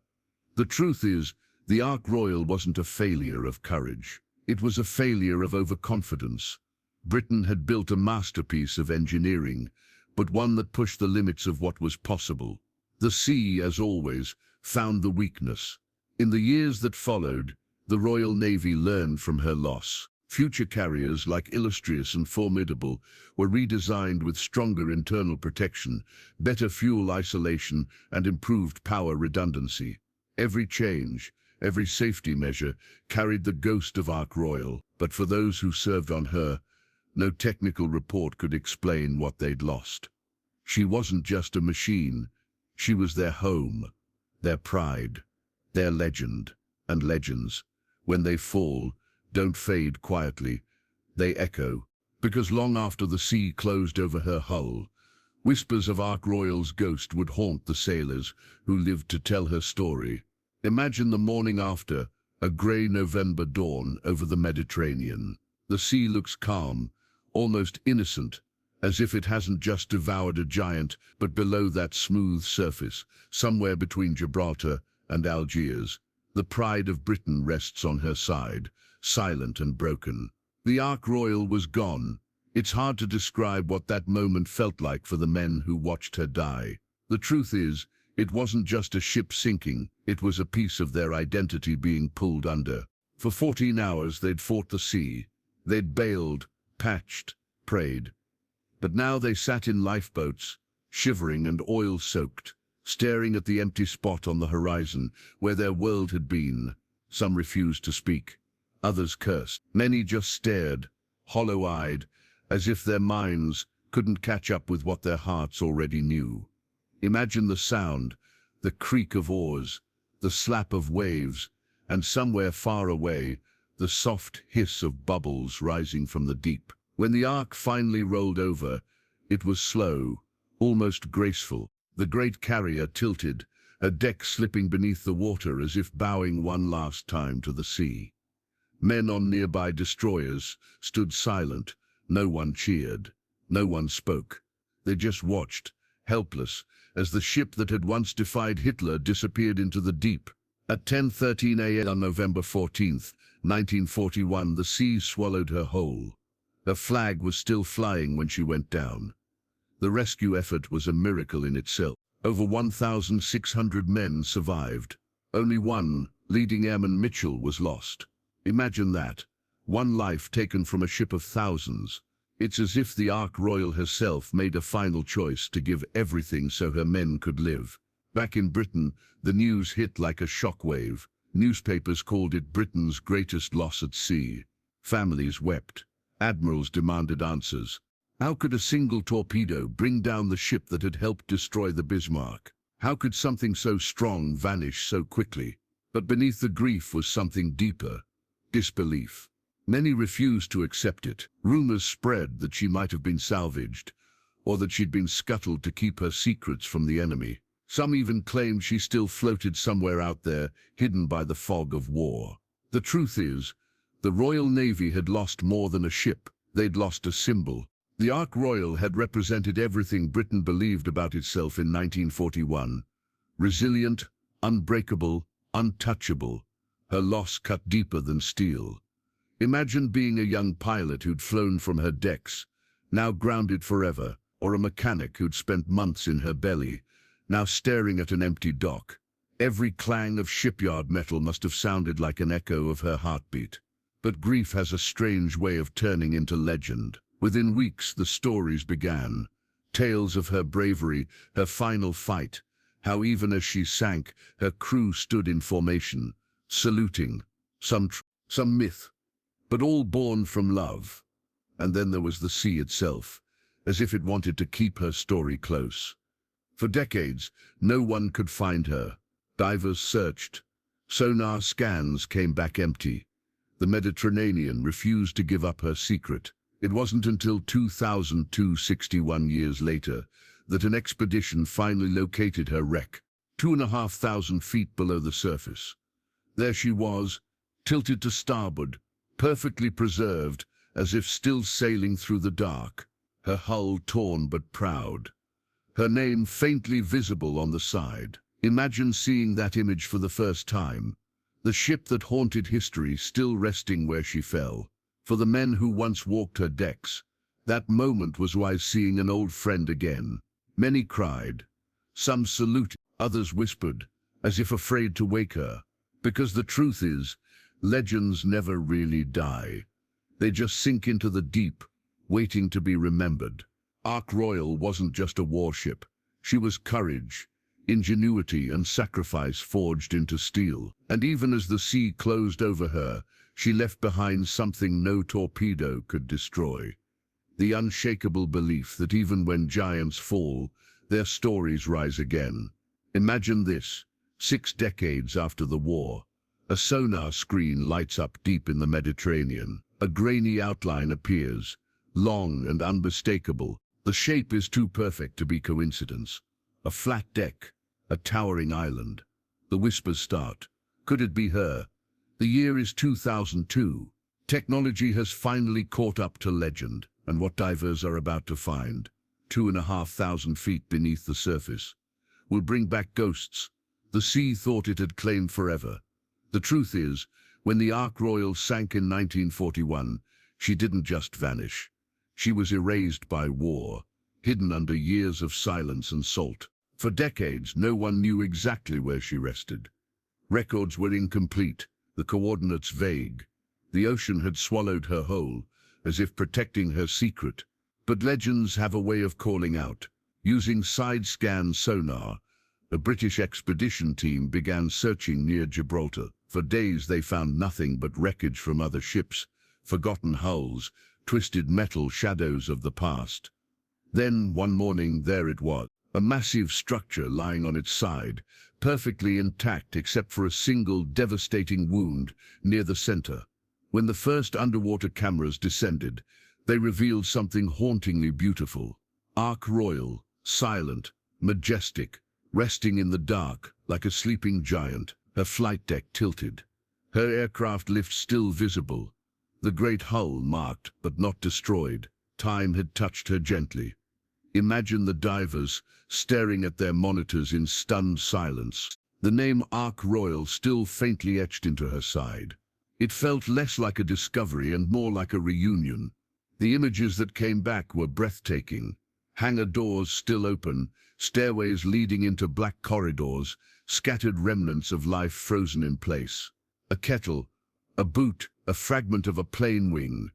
The truth is, the Ark Royal wasn't a failure of courage. It was a failure of overconfidence. Britain had built a masterpiece of engineering, but one that pushed the limits of what was possible. The sea, as always, found the weakness. In the years that followed, the Royal Navy learned from her loss. Future carriers like Illustrious and Formidable were redesigned with stronger internal protection, better fuel isolation, and improved power redundancy. Every change, every safety measure, carried the ghost of Ark Royal, but for those who served on her, no technical report could explain what they'd lost. She wasn't just a machine, she was their home, their pride, their legend. And legends, when they fall, don't fade quietly, they echo, because long after the sea closed over her hull, whispers of Ark Royal's ghost would haunt the sailors who lived to tell her story. Imagine the morning after, a grey November dawn over the Mediterranean. The sea looks calm, almost innocent, as if it hasn't just devoured a giant, but below that smooth surface, somewhere between Gibraltar and Algiers, the pride of Britain rests on her side, silent and broken. The Ark Royal was gone. It's hard to describe what that moment felt like for the men who watched her die. The truth is, it wasn't just a ship sinking, it was a piece of their identity being pulled under. For 14 hours they'd fought the sea. They'd bailed, patched, prayed. But now they sat in lifeboats, shivering and oil-soaked, staring at the empty spot on the horizon where their world had been. Some refused to speak. Others cursed. Many just stared, hollow-eyed, as if their minds couldn't catch up with what their hearts already knew. Imagine the sound, the creak of oars, the slap of waves, and somewhere far away, the soft hiss of bubbles rising from the deep. When the Ark finally rolled over, it was slow, almost graceful. The great carrier tilted, her deck slipping beneath the water as if bowing one last time to the sea. Men on nearby destroyers stood silent. No one cheered. No one spoke. They just watched, helpless, as the ship that had once defied Hitler disappeared into the deep. At 10:13 a.m. on November 14th, 1941, the sea swallowed her whole. Her flag was still flying when she went down. The rescue effort was a miracle in itself. Over 1,600 men survived. Only one, leading airman Mitchell, was lost. Imagine that. One life taken from a ship of thousands. It's as if the Ark Royal herself made a final choice to give everything so her men could live. Back in Britain, the news hit like a shockwave. Newspapers called it Britain's greatest loss at sea. Families wept. Admirals demanded answers. How could a single torpedo bring down the ship that had helped destroy the Bismarck? How could something so strong vanish so quickly? But beneath the grief was something deeper: disbelief. Many refused to accept it. Rumors spread that she might have been salvaged, or that she'd been scuttled to keep her secrets from the enemy. Some even claimed she still floated somewhere out there, hidden by the fog of war. The truth is, the Royal Navy had lost more than a ship. They'd lost a symbol. The Ark Royal had represented everything Britain believed about itself in 1941. Resilient, unbreakable, untouchable. Her loss cut deeper than steel. Imagine being a young pilot who'd flown from her decks, now grounded forever, or a mechanic who'd spent months in her belly, now staring at an empty dock. Every clang of shipyard metal must have sounded like an echo of her heartbeat. But grief has a strange way of turning into legend. Within weeks, the stories began. Tales of her bravery, her final fight, how even as she sank, her crew stood in formation, saluting. Some myth, but all born from love. And then there was the sea itself, as if it wanted to keep her story close. For decades, no one could find her. Divers searched. Sonar scans came back empty. The Mediterranean refused to give up her secret. It wasn't until 2002, 61 years later, that an expedition finally located her wreck, 2,500 feet below the surface. There she was, tilted to starboard, perfectly preserved, as if still sailing through the dark, her hull torn but proud, her name faintly visible on the side. Imagine seeing that image for the first time. The ship that haunted history still resting where she fell. For the men who once walked her decks, that moment was like seeing an old friend again. Many cried. Some saluted, others whispered, as if afraid to wake her. Because the truth is, legends never really die. They just sink into the deep, waiting to be remembered. Ark Royal wasn't just a warship. She was courage, ingenuity and sacrifice forged into steel. And even as the sea closed over her, she left behind something no torpedo could destroy. The unshakable belief that even when giants fall, their stories rise again. Imagine this, 6 decades after the war. A sonar screen lights up deep in the Mediterranean. A grainy outline appears, long and unmistakable. The shape is too perfect to be coincidence. A flat deck, a towering island. The whispers start. Could it be her? The year is 2002. Technology has finally caught up to legend, and what divers are about to find, 2,500 feet beneath the surface, will bring back ghosts the sea thought it had claimed forever. The truth is, when the Ark Royal sank in 1941, she didn't just vanish. She was erased by war, hidden under years of silence and salt. For decades, no one knew exactly where she rested. Records were incomplete, the coordinates vague. The ocean had swallowed her whole, as if protecting her secret. But legends have a way of calling out. Using side-scan sonar, a British expedition team began searching near Gibraltar. For days they found nothing but wreckage from other ships, forgotten hulls, twisted metal shadows of the past. Then, one morning, there it was, a massive structure lying on its side, perfectly intact except for a single devastating wound near the center. When the first underwater cameras descended, they revealed something hauntingly beautiful. Ark Royal, silent, majestic, resting in the dark like a sleeping giant, her flight deck tilted. Her aircraft lift still visible, the great hull marked but not destroyed. Time had touched her gently. Imagine the divers staring at their monitors in stunned silence, the name Ark Royal still faintly etched into her side. It felt less like a discovery and more like a reunion. The images that came back were breathtaking. Hangar doors still open, stairways leading into black corridors, scattered remnants of life frozen in place. A kettle, a boot, a fragment of a plane wing.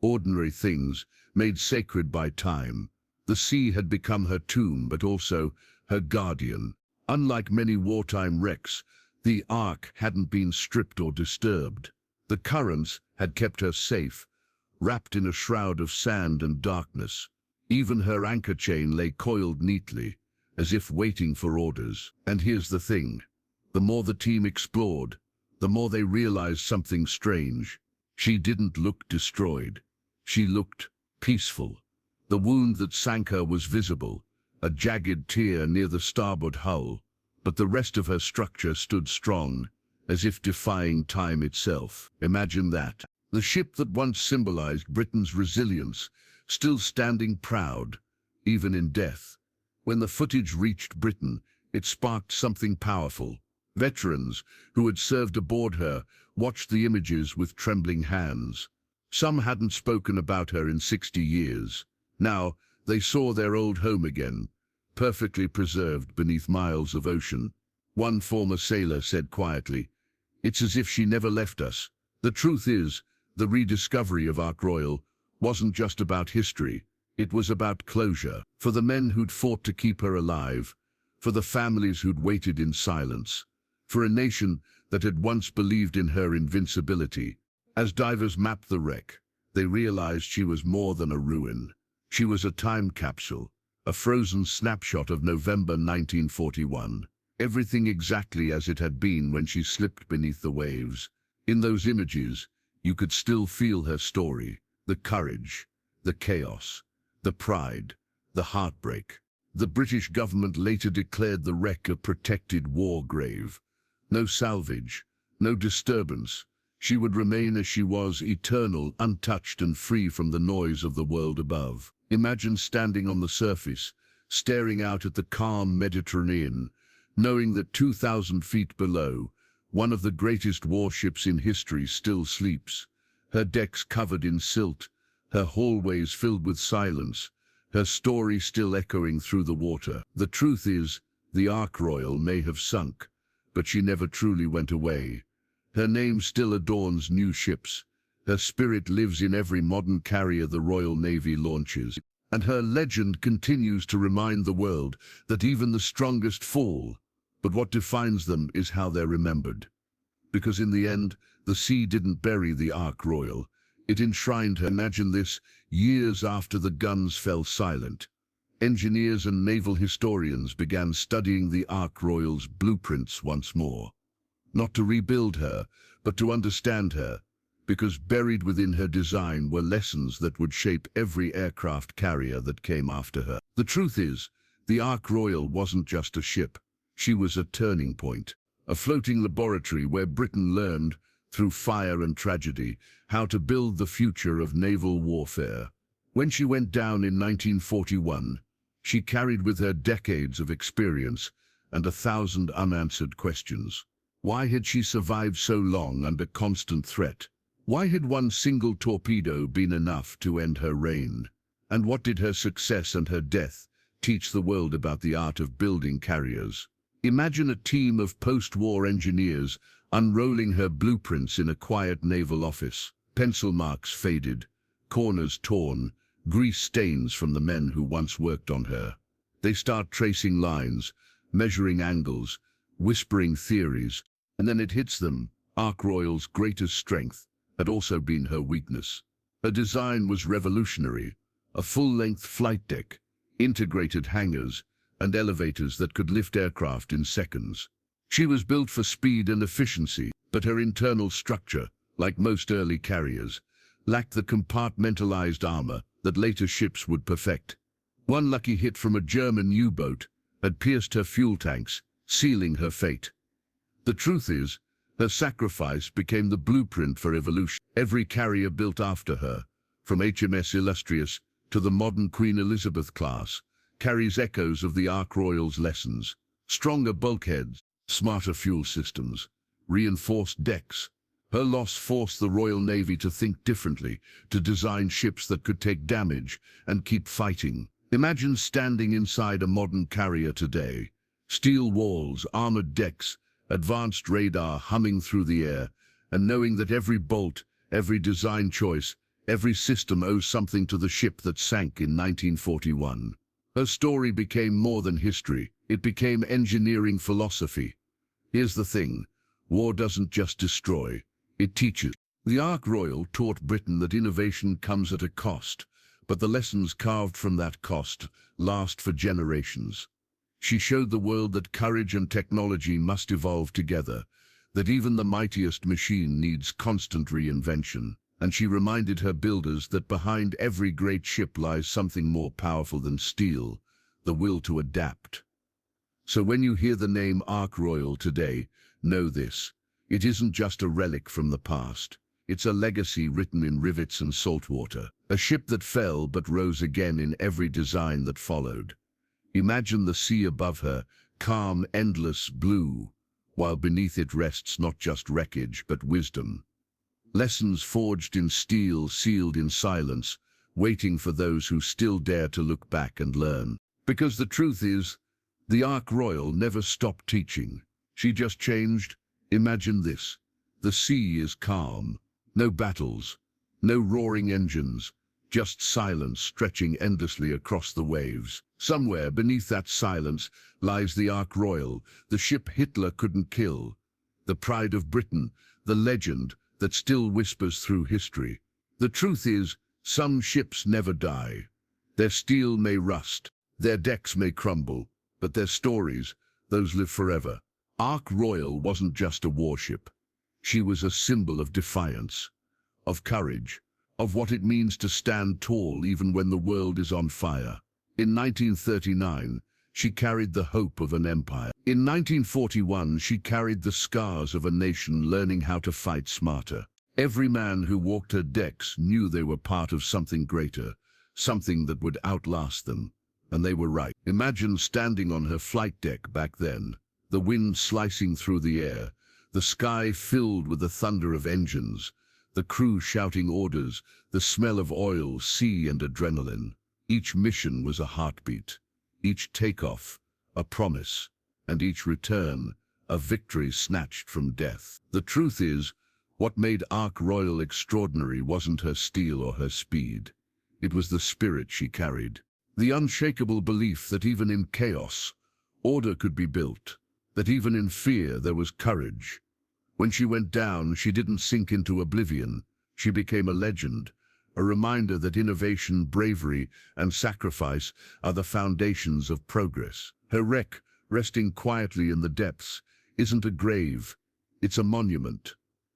Ordinary things, made sacred by time. The sea had become her tomb, but also her guardian. Unlike many wartime wrecks, the Ark hadn't been stripped or disturbed. The currents had kept her safe, wrapped in a shroud of sand and darkness. Even her anchor chain lay coiled neatly, as if waiting for orders. And here's the thing. The more the team explored, the more they realized something strange. She didn't look destroyed. She looked peaceful. The wound that sank her was visible, a jagged tear near the starboard hull, but the rest of her structure stood strong, as if defying time itself. Imagine that. The ship that once symbolized Britain's resilience, still standing proud, even in death. When the footage reached Britain, it sparked something powerful. Veterans who had served aboard her watched the images with trembling hands. Some hadn't spoken about her in 60 years. Now, they saw their old home again, perfectly preserved beneath miles of ocean. One former sailor said quietly, "It's as if she never left us." The truth is, the rediscovery of Ark Royal wasn't just about history. It was about closure, for the men who'd fought to keep her alive, for the families who'd waited in silence, for a nation that had once believed in her invincibility. As divers mapped the wreck, they realized she was more than a ruin. She was a time capsule, a frozen snapshot of November 1941. Everything exactly as it had been when she slipped beneath the waves. In those images, you could still feel her story, the courage, the chaos, the pride, the heartbreak. The British government later declared the wreck a protected war grave. No salvage, no disturbance. She would remain as she was, eternal, untouched and free from the noise of the world above. Imagine standing on the surface, staring out at the calm Mediterranean, knowing that 2,000 feet below, One of the greatest warships in history still sleeps, her decks covered in silt, her hallways filled with silence, her story still echoing through the water. The truth is, the Ark Royal may have sunk, but she never truly went away. Her name still adorns new ships, her spirit lives in every modern carrier the Royal Navy launches, and her legend continues to remind the world that even the strongest fall, but what defines them is how they're remembered. Because in the end, the sea didn't bury the Ark Royal, it enshrined her. Imagine this, years after the guns fell silent. Engineers and naval historians began studying the Ark Royal's blueprints once more. Not to rebuild her, but to understand her, because buried within her design were lessons that would shape every aircraft carrier that came after her. The truth is, the Ark Royal wasn't just a ship. She was a turning point, a floating laboratory where Britain learned, through fire and tragedy, how to build the future of naval warfare. When she went down in 1941, she carried with her decades of experience and 1,000 unanswered questions. Why had she survived so long under constant threat? Why had one single torpedo been enough to end her reign? And what did her success and her death teach the world about the art of building carriers? Imagine a team of post-war engineers unrolling her blueprints in a quiet naval office. Pencil marks faded, corners torn, grease stains from the men who once worked on her. They start tracing lines, measuring angles, whispering theories, and then it hits them. Ark Royal's greatest strength had also been her weakness. Her design was revolutionary, a full-length flight deck, integrated hangars, and elevators that could lift aircraft in seconds. She was built for speed and efficiency, but her internal structure, like most early carriers, lacked the compartmentalized armor that later ships would perfect. One lucky hit from a German U-boat had pierced her fuel tanks, sealing her fate. The truth is, her sacrifice became the blueprint for evolution. Every carrier built after her, from HMS Illustrious to the modern Queen Elizabeth class, carries echoes of the Ark Royal's lessons. Stronger bulkheads, smarter fuel systems, reinforced decks. Her loss forced the Royal Navy to think differently, to design ships that could take damage and keep fighting. Imagine standing inside a modern carrier today. Steel walls, armored decks, advanced radar humming through the air, and knowing that every bolt, every design choice, every system owes something to the ship that sank in 1941. Her story became more than history. It became engineering philosophy. Here's the thing, war doesn't just destroy, it teaches. The Ark Royal taught Britain that innovation comes at a cost, but the lessons carved from that cost last for generations. She showed the world that courage and technology must evolve together, that even the mightiest machine needs constant reinvention. And she reminded her builders that behind every great ship lies something more powerful than steel, the will to adapt. So when you hear the name Ark Royal today, know this. It isn't just a relic from the past. It's a legacy written in rivets and saltwater. A ship that fell but rose again in every design that followed. Imagine the sea above her, calm, endless blue, while beneath it rests not just wreckage but wisdom. Lessons forged in steel, sealed in silence, waiting for those who still dare to look back and learn. Because the truth is, the Ark Royal never stopped teaching. She just changed. Imagine this. The sea is calm. No battles, no roaring engines, just silence stretching endlessly across the waves. Somewhere beneath that silence lies the Ark Royal, the ship Hitler couldn't kill. The pride of Britain, the legend that still whispers through history. The truth is, some ships never die. Their steel may rust, their decks may crumble, but their stories, those live forever. Ark Royal wasn't just a warship. She was a symbol of defiance, of courage, of what it means to stand tall even when the world is on fire. In 1939, she carried the hope of an empire. In 1941, she carried the scars of a nation learning how to fight smarter. Every man who walked her decks knew they were part of something greater, something that would outlast them. And they were right. Imagine standing on her flight deck back then, the wind slicing through the air, the sky filled with the thunder of engines, the crew shouting orders, the smell of oil, sea, and adrenaline. Each mission was a heartbeat, each takeoff a promise, and each return a victory snatched from death. The truth is, what made Ark Royal extraordinary wasn't her steel or her speed. It was the spirit she carried. The unshakable belief that even in chaos, order could be built, that even in fear there was courage. When she went down, she didn't sink into oblivion. She became a legend, a reminder that innovation, bravery, and sacrifice are the foundations of progress. Her wreck, resting quietly in the depths, isn't a grave, it's a monument,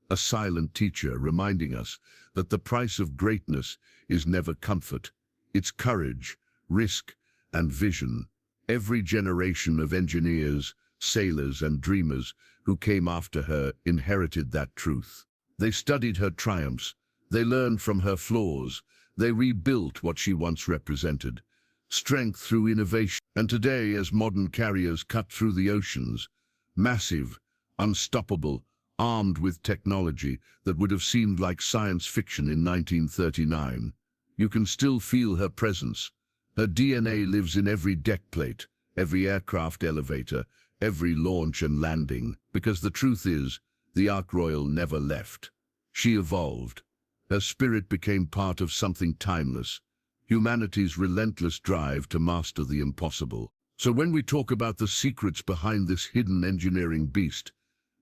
a silent teacher reminding us that the price of greatness is never comfort, it's courage, risk, and vision. Every generation of engineers, sailors, and dreamers who came after her inherited that truth. They studied her triumphs, they learned from her flaws, they rebuilt what she once represented. Strength through innovation. And today, as modern carriers cut through the oceans, massive, unstoppable, armed with technology that would have seemed like science fiction in 1939, you can still feel her presence. Her DNA lives in every deck plate, every aircraft elevator, every launch and landing, because the truth is, the Ark Royal never left. She evolved. Her spirit became part of something timeless, humanity's relentless drive to master the impossible. So when we talk about the secrets behind this hidden engineering beast,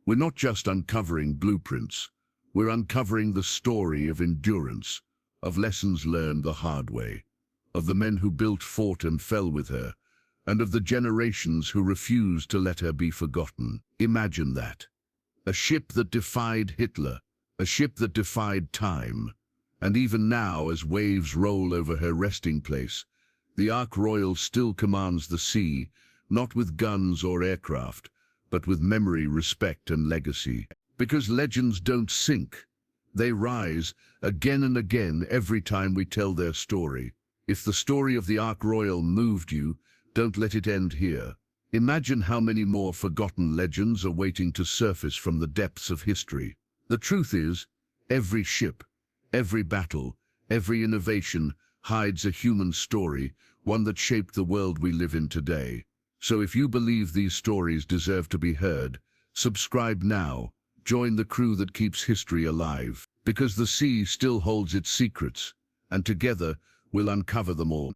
we're not just uncovering blueprints, we're uncovering the story of endurance, of lessons learned the hard way, of the men who built, fought, and fell with her, and of the generations who refused to let her be forgotten. Imagine that. A ship that defied Hitler, a ship that defied time. And even now, as waves roll over her resting place, the Ark Royal still commands the sea, not with guns or aircraft, but with memory, respect, and legacy. Because legends don't sink. They rise again and again every time we tell their story. If the story of the Ark Royal moved you, don't let it end here. Imagine how many more forgotten legends are waiting to surface from the depths of history. The truth is, every ship, every battle, every innovation hides a human story, one that shaped the world we live in today. So if you believe these stories deserve to be heard, subscribe now. Join the crew that keeps history alive. Because the sea still holds its secrets, and together we'll uncover them all.